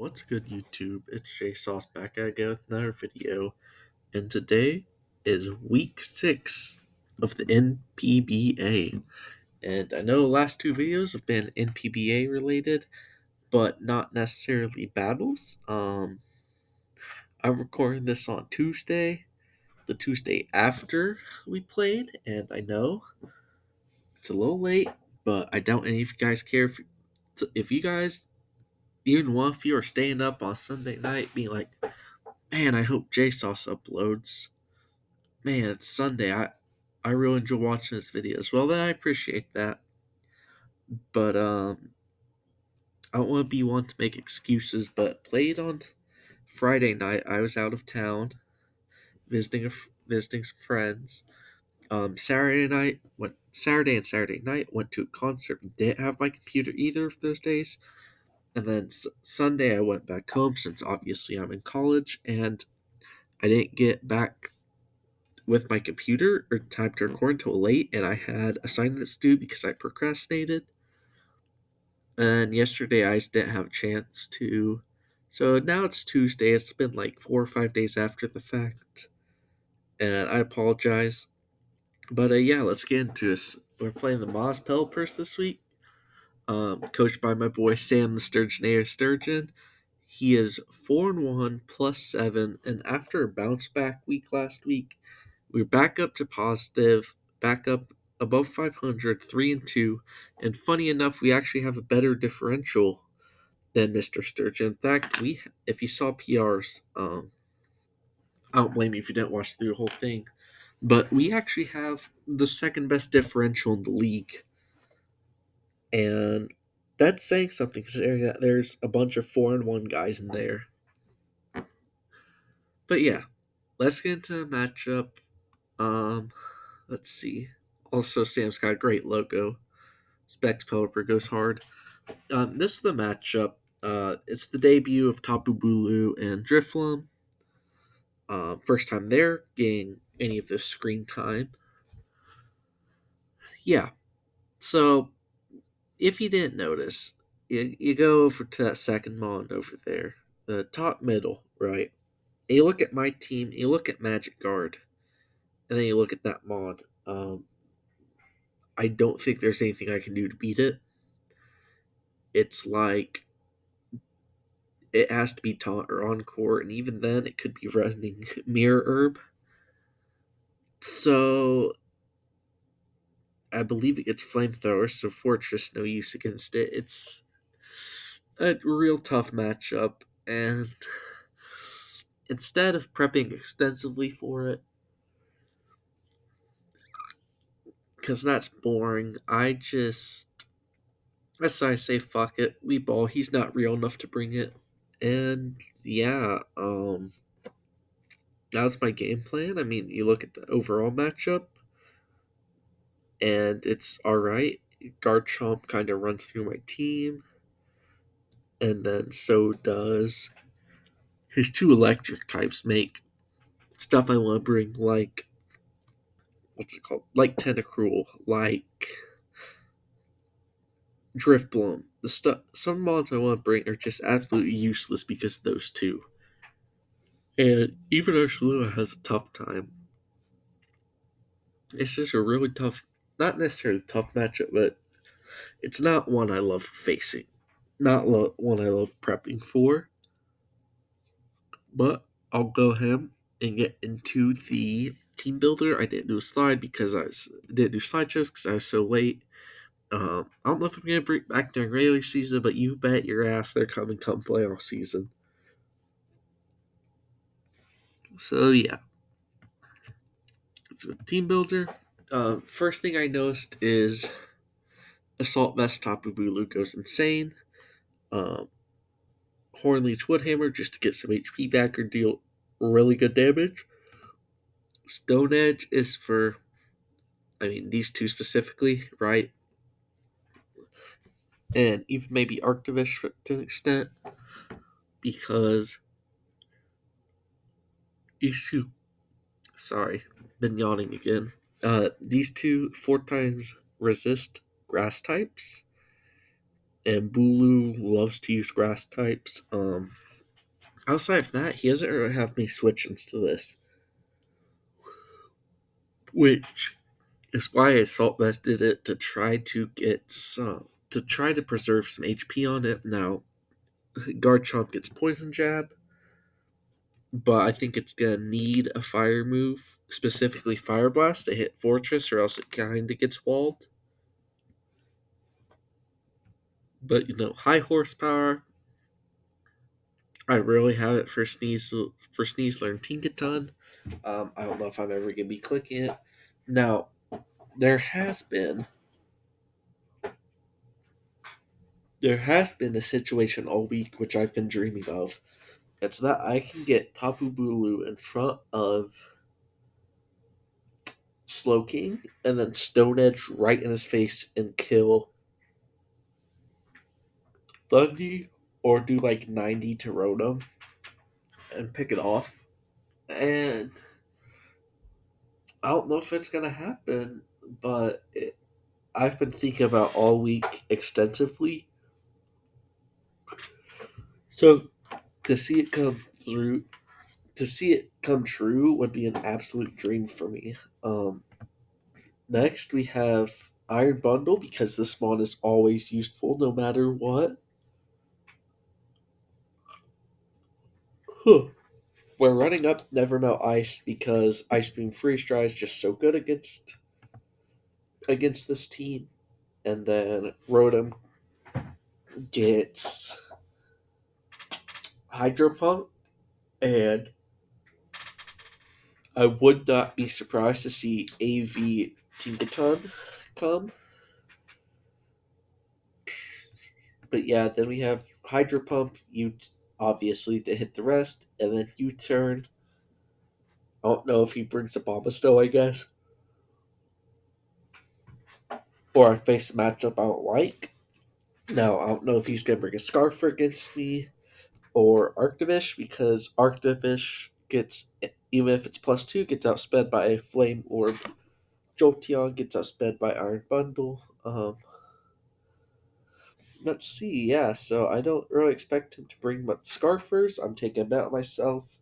What's good, YouTube? It's Jay Sauce back again with another video, and today is week 6 of the NPBA. And I know the last two videos have been NPBA related, but not necessarily battles. I'm recording this on Tuesday, the Tuesday after we played, and I know it's a little late, but I doubt any of you guys care if you guys, even one of you, are staying up on Sunday night being like, man, I hope JSauce uploads. Man, it's Sunday. I really enjoy watching his videos. Well, then I appreciate that. But I don't want to be one to make excuses. But played on Friday night. I was out of town visiting some friends. Saturday and Saturday night went to a concert. Didn't have my computer either of those days. And then Sunday I went back home since obviously I'm in college and I didn't get back with my computer or time to record until late, and I had assignments due because I procrastinated. And yesterday I just didn't have a chance to. So now it's Tuesday. It's been like 4 or 5 days after the fact, and I apologize. But yeah, let's get into this. We're playing the Moss Pelipers this week, coached by my boy Sam the Sturgeon. He is 4-1 +7, and after a bounce back week last week, we're back up to positive, back up above 500, 3-2, and funny enough, we actually have a better differential than Mr. Sturgeon. In fact, if you saw PRs, I don't blame you if you didn't watch through the whole thing, but we actually have the second best differential in the league, and that's saying something considering that there's a bunch of 4-1 guys in there. But yeah, let's get into the matchup. Um, let's see. Also, Sam's got a great logo. Specs Pelipper goes hard. This is the matchup. It's the debut of Tapu Bulu and Drifloom. First time they're getting any of this screen time. Yeah, so if you didn't notice, you go over to that second mond over there, the top middle, right? And you look at my team, you look at Magic Guard, and then you look at that mod. I don't think there's anything I can do to beat it. It's like it has to be taunt or encore, and even then, it could be running Mirror Herb. So I believe it gets Flamethrower, so Fortress no use against it. It's a real tough matchup, and instead of prepping extensively for it, because that's boring, that's why I say fuck it. We ball. He's not real enough to bring it, and yeah, that was my game plan. I mean, you look at the overall matchup, and it's alright. Garchomp kind of runs through my team, and then so does his two electric types make stuff I want to bring, like, what's it called? Like Tentacruel, like Driftbloom. Some mods I want to bring are just absolutely useless because of those two. And even Ursula has a tough time. It's just a really tough, not necessarily tough matchup, but it's not one I love facing. Not one I love prepping for. But I'll go ahead and get into the team builder. I didn't do a slide because didn't do slideshows because I was so late. I don't know if I'm gonna bring back during regular season, but you bet your ass they're coming come playoff season. So yeah, so team builder. First thing I noticed is Assault Vest Tapu Bulu goes insane. Um, Hornleech Woodhammer just to get some HP back or deal really good damage. Stone Edge is for, I mean, these two specifically, right? And even maybe Arctivish to an extent, because these two, sorry, been yawning again. These two 4 times resist grass types, and BULU loves to use grass types. Outside of that, he doesn't really have me switch into this, which is why I salt vested it to try to get some to try to preserve some HP on it. Now, Garchomp gets Poison Jab, but I think it's gonna need a fire move, specifically Fire Blast, to hit Fortress, or else it kinda gets walled. But high horsepower. I really have it for Sneasler and Tinkaton. I don't know if I'm ever gonna be clicking it. Now, there has been there has been a situation all week which I've been dreaming of. It's that I can get Tapu Bulu in front of Slowking and then Stone Edge right in his face and kill Thundy, or do like 90 to Rotom and pick it off. And I don't know if it's gonna happen, but I've been thinking about all week extensively. So to see it come through, to see it come true would be an absolute dream for me. Next we have Iron Bundle, because this mod is always useful no matter what. Huh. We're running up Never Melt Ice because Ice Beam Freeze Dry is just so good against this team. And then Rotom gets Hydro Pump, and I would not be surprised to see AV Tinkaton come. But yeah, then we have Hydro Pump, you obviously to hit the rest, and then U turn. I don't know if he brings a Bombasto, I guess. Or I face a matchup I don't like. Now, I don't know if he's going to bring a Scarfer against me or Arctivish, because Arctivish gets, even if it's +2, gets outsped by a Flame Orb. Jolteon gets outsped by Iron Bundle. Let's see, yeah, so I don't really expect him to bring much Scarfers. I'm taking a bet on myself.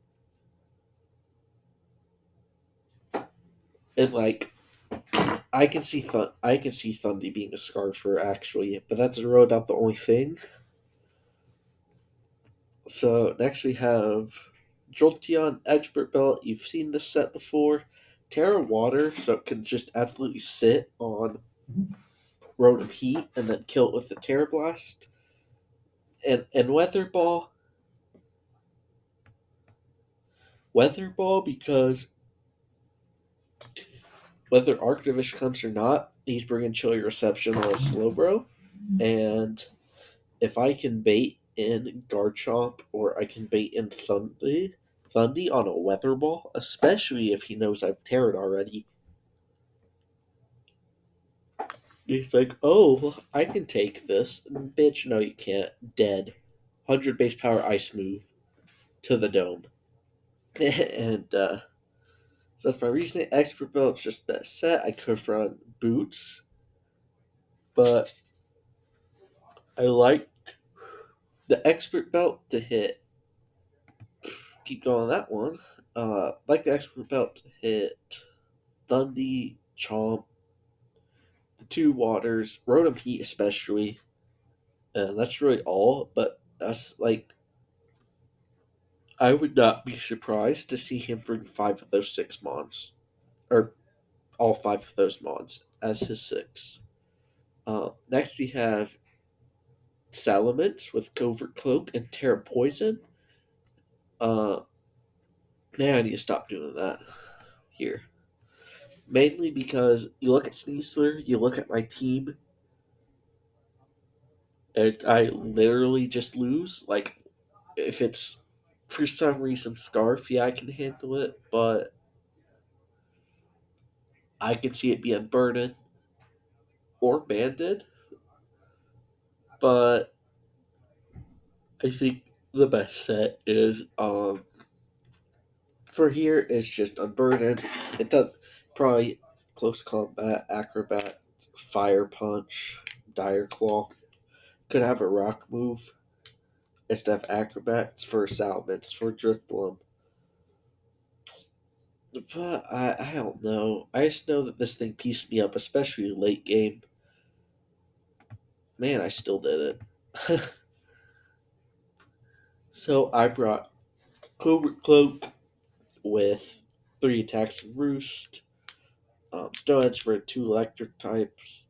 And like, I can see Thundy being a Scarfer actually, but that's really about the only thing. So next we have Jolteon, Expert Belt. You've seen this set before. Terra Water, so it can just absolutely sit on Rotom Heat and then kill it with the Terra Blast. And Weather Ball, because whether Arctivish comes or not, he's bringing Chilly Reception or a Slowbro. And if I can bait in Garchomp, or I can bait in Thundy on a Weather Ball, especially if he knows I've Terran already, he's like, oh, I can take this. Bitch, no, you can't. Dead. 100 base power ice move to the dome. And so that's my reasoning. Expert Belt's just that set. I could run Boots, but I like the Expert Belt to hit. Keep going on that one. Like the Expert Belt to hit Thundy, Chomp, the two waters, Rotom Heat especially. And that's really all, but that's like, I would not be surprised to see him bring 5 of those 6 mons. Or all 5 of those mons as his 6. Next we have Salamence with Covert Cloak and Terra Poison. Uh, Man, I need to stop doing that here. Mainly because you look at Sneasler, you look at my team, and I literally just lose. Like, if it's for some reason Scarf, yeah, I can handle it, but I can see it being Burden or Banded. But I think the best set is for here is just Unburdened. It does probably Close Combat, Acrobat, Fire Punch, Dire Claw. could have a rock move instead of acrobats for salamence for Driftbloom. But I don't know. I just know that this thing pieced me up, especially late game. Man, I still did it. So I brought Covert Cloak with 3 attacks and Roost, Stone Edge for 2 electric types,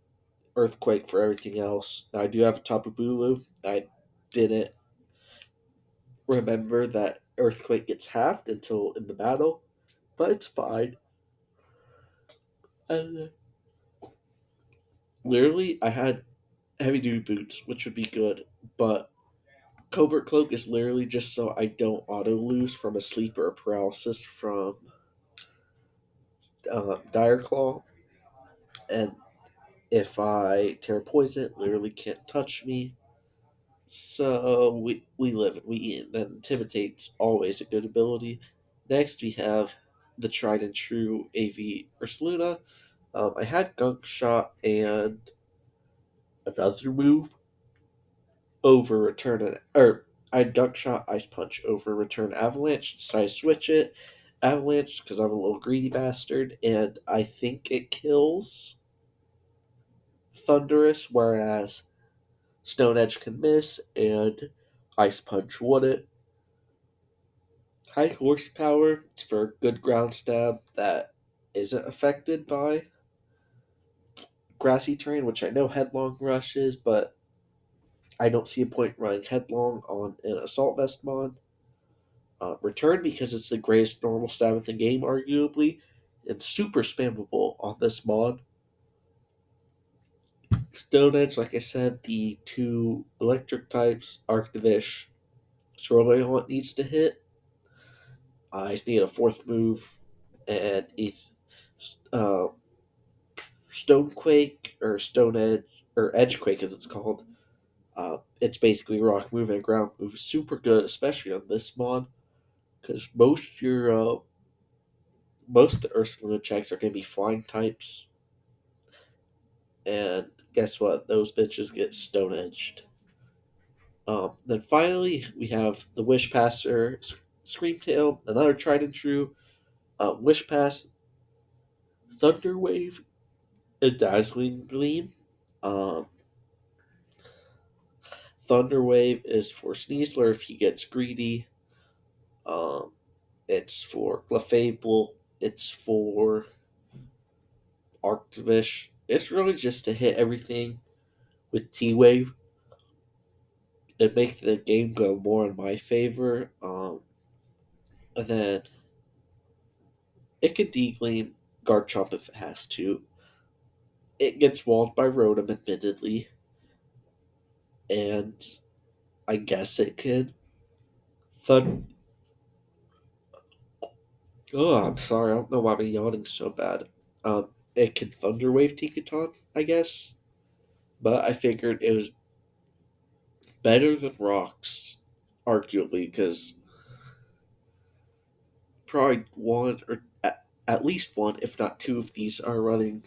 Earthquake for everything else. Now, I do have a Tapu Bulu. I didn't remember that Earthquake gets halved until in the battle, but it's fine. And literally, I had heavy duty boots, which would be good, but Covert Cloak is literally just so I don't auto lose from a sleep or a paralysis from Dire Claw. And if I tear poison, it literally can't touch me. So we live and we eat. That intimidates always a good ability. Next we have the tried and true AV Ursaluna. I had Gunk Shot and another move over return or I had Gunk Shot Ice Punch over return Avalanche. Decided to switch it Avalanche because I'm a little greedy bastard, and I think it kills Thunderous, whereas Stone Edge can miss and Ice Punch wouldn't. High horsepower, it's for a good ground stab that isn't affected by grassy terrain, which I know Headlong Rush is, but I don't see a point running Headlong on an Assault Vest mod. Return because it's the greatest normal stab in the game, arguably, and super spammable on this mod. Stone Edge, like I said, the 2 electric types, Arctivish, Sorely needs to hit. I just need a 4th move, and uh, Stonequake or Stone Edge or Edgequake as it's called. It's basically rock move and ground move. Super good, especially on this mod, because most of the Ursula checks are going to be flying types, and guess what? Those bitches get stone edged. Then finally, we have the Wish Passer, Screamtail, another tried and true. Wish Pass, Thunder Wave, and Dazzling Gleam. Um, Thunder Wave is for Sneasler if he gets greedy. Um, it's for Clefable. It's for Arctivish. It's really just to hit everything with T Wave and make the game go more in my favor. And then it can degleam Garchomp if it has to. It gets walled by Rotom, admittedly, and I guess it could. Thud. Oh, I'm sorry. I don't know why I'm yawning so bad. It can Thunder Wave Tinkaton, I guess, but I figured it was better than Rocks, arguably, because probably one or at least one, if not 2 of these are running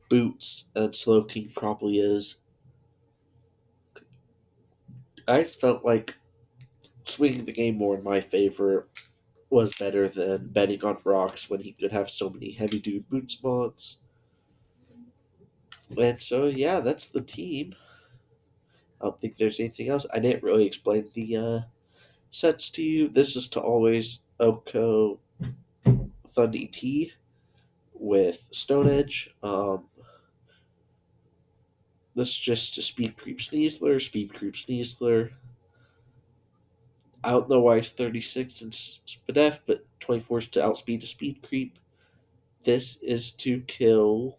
Boots, and Slowking probably is. I just felt like swinging the game more in my favor was better than betting on Rocks when he could have so many heavy dude Boots mods. And so, yeah, that's the team. I don't think there's anything else. I didn't really explain the sets to you. This is to always Oko Thundy T with Stone Edge. This is just to Speed Creep Sneasler, Speed Creep Sneasler. I don't know why it's 36 in Spadef, but 24 is to outspeed to Speed Creep. This is to kill.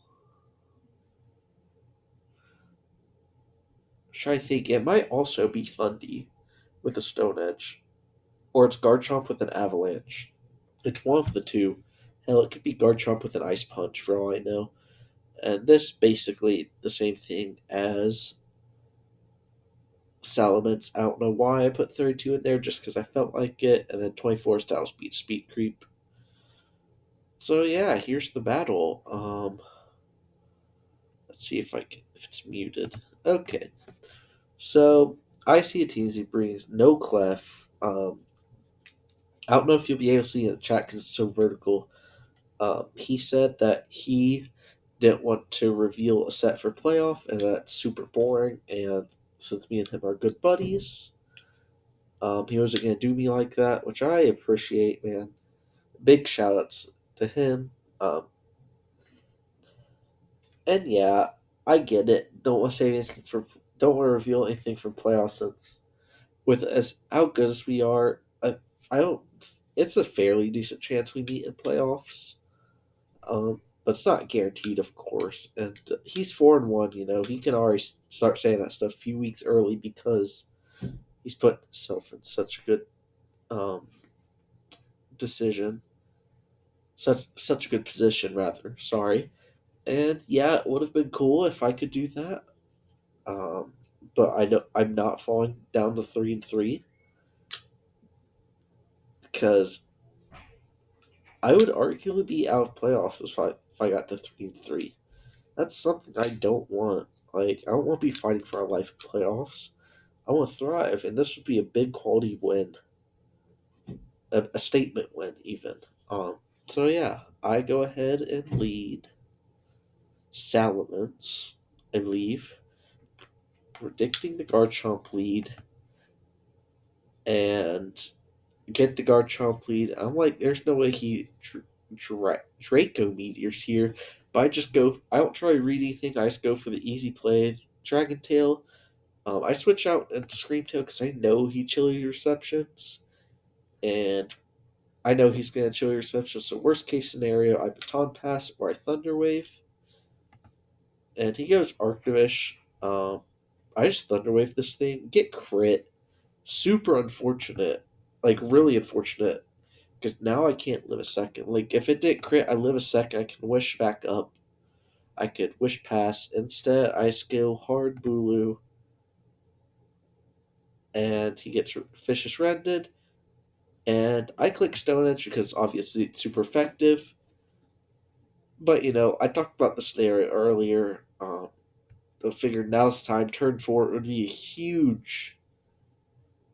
I'm trying to think. It might also be Thundy with a Stone Edge, or it's Garchomp with an Avalanche. It's one of the two. Hell, it could be Garchomp with an Ice Punch for all I know. And this basically the same thing as Salamence. I don't know why I put 32 in there, just because I felt like it. And then 24 is to Speed Creep. So yeah, here's the battle. Let's see if it's muted. Okay. So I see a team he brings no clef. I don't know if you'll be able to see it in the chat because it's so vertical. He said that he didn't want to reveal a set for playoff, and that's super boring. And since me and him are good buddies, he wasn't gonna do me like that, which I appreciate, man. Big shout outs to him. Um, and yeah, I get it. Don't want to say anything from. Don't want to reveal anything from playoffs since with as how good as we are, I don't. It's a fairly decent chance we meet in playoffs. But it's not guaranteed, of course. And he's 4-1. You know, he can already start saying that stuff a few weeks early because he's put himself in such a good um, decision, such a good position, rather. Sorry. And yeah, it would have been cool if I could do that. Um, but I know I'm not falling down to 3-3 because I would arguably be out of playoffs if I got to 3-3. That's something I don't want. Like I don't want to be fighting for our life in playoffs. I want to thrive, and this would be a big quality win, a statement win even. So yeah, I go ahead and lead Salamence and leave, predicting the Garchomp lead and get the Garchomp lead. I'm like, there's no way Draco Meteor's here, but I just go. I don't try to read anything. I just go for the easy play. Dragon Tail. I switch out into Scream Tail because I know he chilly receptions, and I know he's going to chilly reception. So worst case scenario, I baton pass or I thunder wave, and he goes Arctivish. I just thunder wave this thing, get crit. Super unfortunate, like really unfortunate, because now I can't live a second. Like if it did crit, I live a second. I can wish back up. I could wish pass. Instead, I skill hard Bulu, and he gets Fishious Rended. And I click Stone Edge because obviously it's super effective. But you know, I talked about the scenario earlier. I figured now's the time. Turn 4 would be a huge,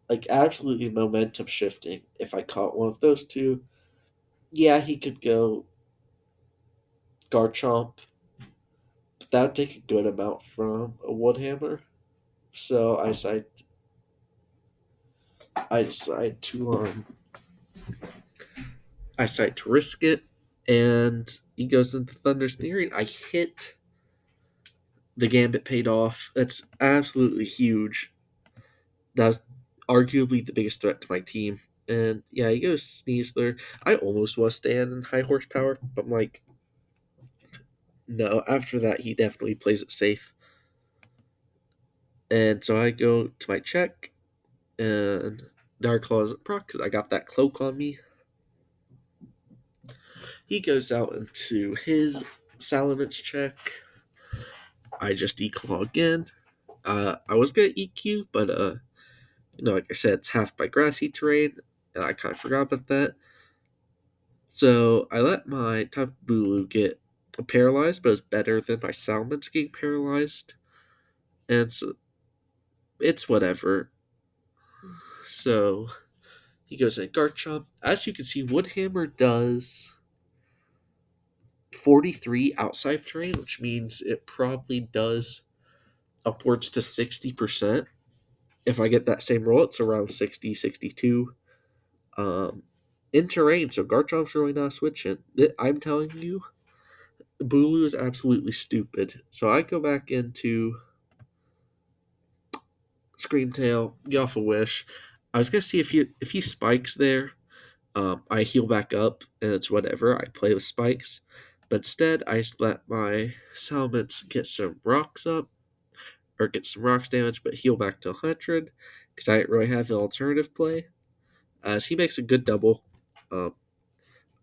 like absolutely momentum shifting if I caught one of those two. Yeah, he could go Garchomp, but that would take a good amount from a Woodhammer. So I decide to I decide to risk it, and he goes into Thunder's Theory. And I hit the Gambit paid off. That's absolutely huge. That's arguably the biggest threat to my team. And yeah, he goes Sneasler. I almost was stand in high horsepower, but I'm like, no. After that, he definitely plays it safe. And so I go to my check, and Dark Claw isn't proc because I got that cloak on me. He goes out into his Salamence check. I just declaw again. I was gonna EQ, but like I said, it's half by grassy terrain, and I kind of forgot about that. So I let my Tapu Bulu get paralyzed, but it's better than my Salamence getting paralyzed, and so it's whatever. So he goes in Garchomp. As you can see, Woodhammer does 43 outside terrain, which means it probably does upwards to 60%. If I get that same roll, it's around 60, 62. Um, in terrain, so Garchomp's really not switching. I'm telling you, Bulu is absolutely stupid. So I go back into Screamtail, get off a wish. I was gonna see if he spikes there. I heal back up, and it's whatever. I play with spikes, but instead I just let my Salamence get some rocks up, or get some rocks damage, but heal back to 100 because I didn't really have an alternative play. As he makes a good double. Um,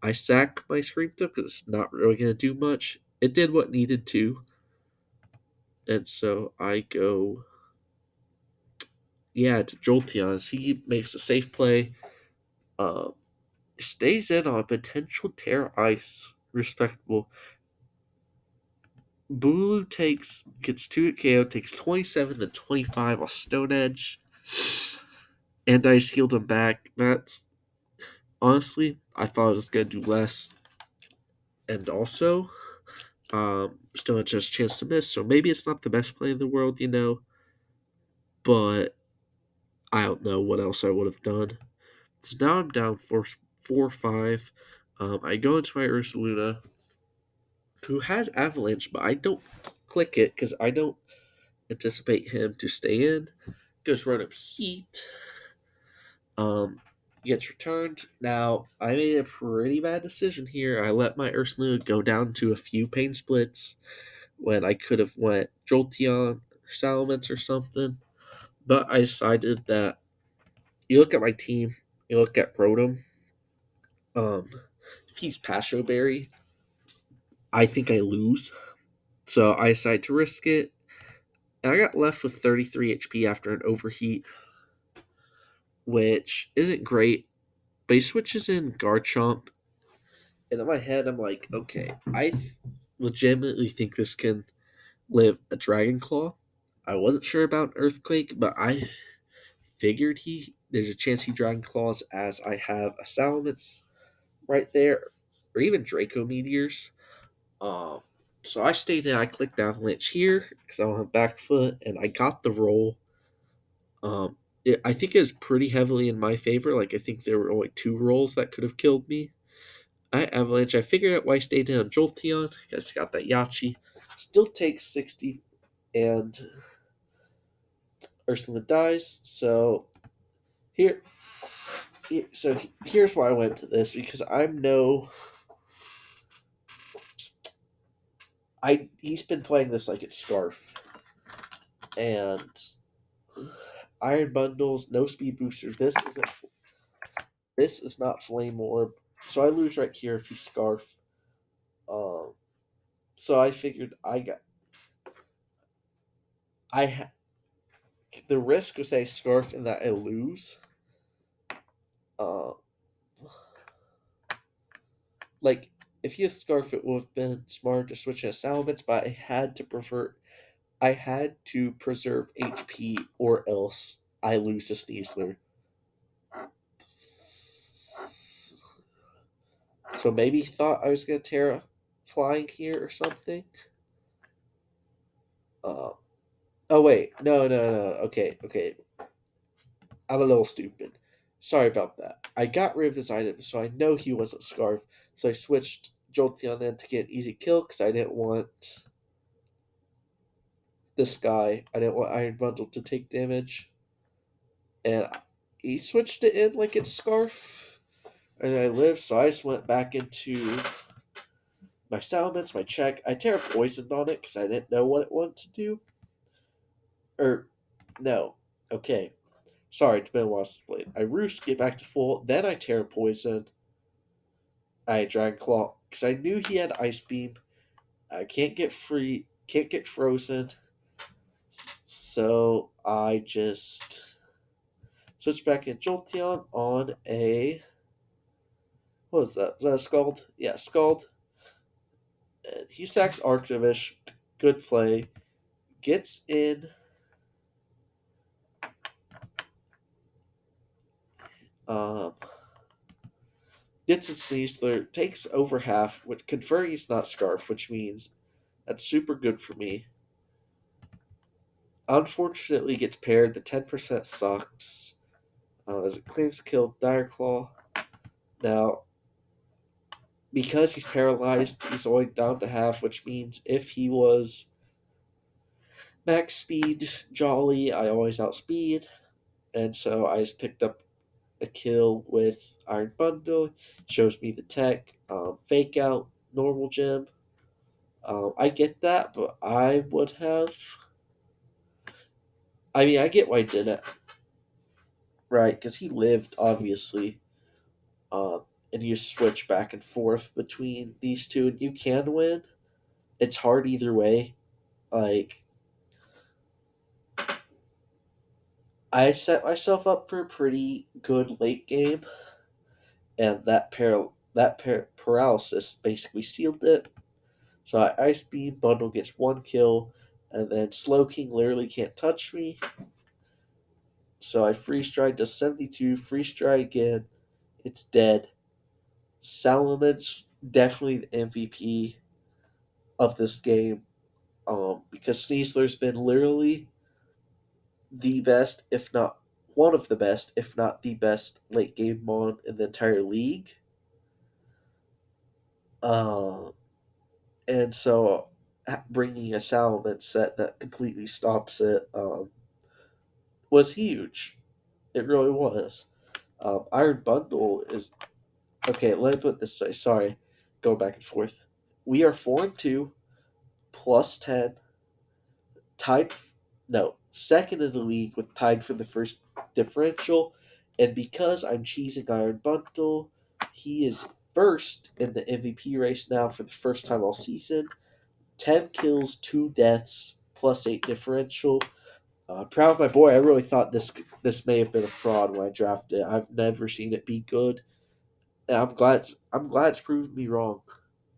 I sack my Screamtail because it's not really gonna do much. It did what needed to, and so I go to Jolteon. He makes a safe play. Uh, Stays in on potential Terra Ice. Respectable. BULU gets 2 KO, takes 27 to 25 on Stone Edge, and I healed him back. That's honestly, I thought I was gonna do less, and also, Stone Edge has a chance to miss, so maybe it's not the best play in the world, but I don't know what else I would have done. So now I'm down 4-5. I go into my Ursaluna, who has Avalanche, but I don't click it because I don't anticipate him to stay in. Goes run up Heat. Um, Gets returned. Now, I made a pretty bad decision here. I let my Ursaluna go down to a few pain splits when I could have went Jolteon or Salamence or something. But I decided that you look at my team, you look at Rotom. Um, if he's Pasho Berry, I think I lose. So I decided to risk it. And I got left with 33 HP after an overheat, which isn't great. But he switches in Garchomp. And in my head, I'm like, okay, legitimately think this can live a Dragon Claw. I wasn't sure about Earthquake, but I figured there's a chance he Dragon Claws as I have a Salamence right there, or even Draco Meteors. Um, so I stayed in. I clicked Avalanche here because I don't have back foot, and I got the roll. I think it was pretty heavily in my favor. Like I think there were only 2 rolls that could have killed me. I Avalanche. I figured out why I stayed in on Jolteon because I got that Yachi. Still takes 60, and Ursula dies. Here, here's why I went to this because I'm no. He's been playing this like it's Scarf, and Iron Bundles, no speed boosters. This is not Flame Orb, so I lose right here if he Scarf. Um, so I figured I ha- the risk was that I Scarf and that I lose. Uh, like if he had Scarf, it would have been smart to switch to Salamence, but I had to preserve HP or else I lose to Sneasler. So maybe he thought I was gonna Terra flying here or something. Uh, oh wait, no. Okay. I'm a little stupid. Sorry about that. I got rid of his item, so I know he wasn't Scarf. So I switched Jolteon in to get an easy kill because I didn't want this guy. I didn't want Iron Bundle to take damage, and he switched it in like it's Scarf, and I lived. So I just went back into my Salamence, my check. I Terra Poisoned on it because I didn't know what it wanted to do. Or, no. Okay. Sorry, it's been a while since I played. I Roost, get back to full. Then I Terra Poison. I Dragon Claw because I knew he had Ice Beam. I can't get frozen. So I just switch back in Jolteon on a. What was that? Was that a Scald? Yeah, Scald. And he sacks Arctivish. Good play. Gets in. Um, Gets a Sneasler. Takes over half, which confirming he's not Scarf, which means that's super good for me. Unfortunately, gets paired. The 10% sucks. As it claims kill Dire Claw. Now, because he's paralyzed, he's only down to half, which means if he was max speed Jolly, I always outspeed. And so I just picked up a kill with Iron Bundle. Shows me the tech. Fake out, normal gem. I get that, but I would have. I mean, I get why I did it. Right, because he lived, obviously. And you switch back and forth between these two, and you can win. It's hard either way. Like, I set myself up for a pretty good late game, and that paralysis basically sealed it. So I Ice Beam, Bundle gets one kill, and then Slow King literally can't touch me. So I Freeze Stride to 72, Freeze Stride again, it's dead. Salaman's definitely the MVP of this game, because Sneasler's been literally the best, if not one of the best, if not the best late game mon in the entire league. Uh, and so bringing a Salaman set that completely stops it was huge. It really was. Iron Bundle is okay. Let me put it this way. Sorry, going back and forth. We are 4-2, plus 10, tied. No, second in the league with tied for the first differential, and because I'm cheesing Iron Bundle, he is first in the MVP race now for the first time all season. 10 kills, 2 deaths, plus 8 differential. Proud of my boy. I really thought this may have been a fraud when I drafted it. I've never seen it be good. And I'm glad it's proven me wrong.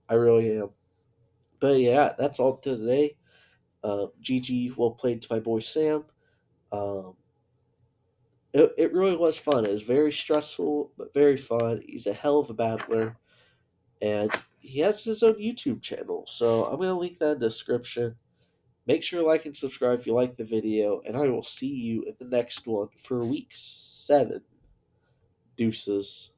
I really am. But yeah, that's all today. GG, well played to my boy Sam. Um, it really was fun. It was very stressful, but very fun. He's a hell of a battler, and he has his own YouTube channel. So I'm gonna link that in the description. Make sure to like and subscribe if you like the video, and I will see you in the next one for week 7. Deuces.